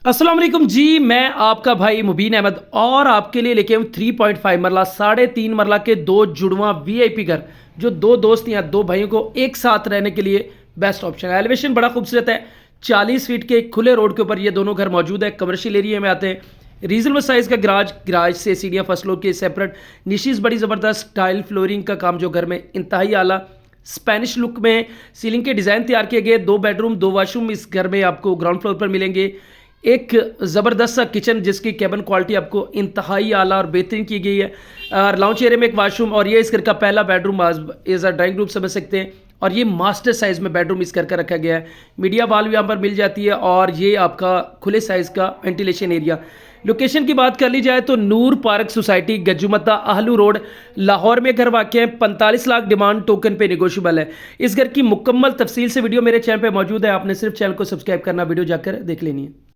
अस्सलाम वालेकुम जी। मैं आपका भाई मुबीन अहमद और आपके लिए लेके आऊँ 3.5 मरला 3.5 मरला के दो जुड़वा वीआईपी घर, जो दो दोस्त या दो भाइयों को एक साथ रहने के लिए बेस्ट ऑप्शन है। एलिवेशन बड़ा खूबसूरत है। 40 फीट के खुले रोड के ऊपर ये दोनों घर मौजूद है। कमर्शियल एरिया में आते हैं। रीजनेबल साइज़ का गराज से सीढ़ियाँ फर्स्ट फ्लोर के सेपरेट। निशीज बड़ी ज़बरदस्त टाइल फ्लोरिंग का काम जो घर में इंतहाई आला स्पेनिश लुक में सीलिंग के डिज़ाइन तैयार किए गए। 2 बेडरूम 2 वाशरूम इस घर में आपको ग्राउंड फ्लोर पर मिलेंगे। एक ज़बरदस्त सा किचन जिसकी कैबिन क्वालिटी आपको इंतहाई आला और बेहतरीन की गई है। लाउंज एरिया में एक वाशरूम और ये इस घर का पहला bedroom as a drawing room समझ सकते हैं। और ये मास्टर साइज़ में बेडरूम इस घर का रखा गया है। मीडिया वॉल भी यहाँ पर मिल जाती है और ये आपका खुले साइज़ का वेंटिलेशन एरिया। लोकेशन की बात कर ली जाए तो नूर पार्क सोसाइटी गजुमत्ता आहलू रोड लाहौर में घर वाक़ है। 45 लाख डिमांड टोकन पे नेगोशिएबल है। इस घर की मुकम्मल तफसील से वीडियो मेरे चैनल पे मौजूद है। आपने सिर्फ चैनल को सब्सक्राइब करना, वीडियो जाकर देख लेनी है।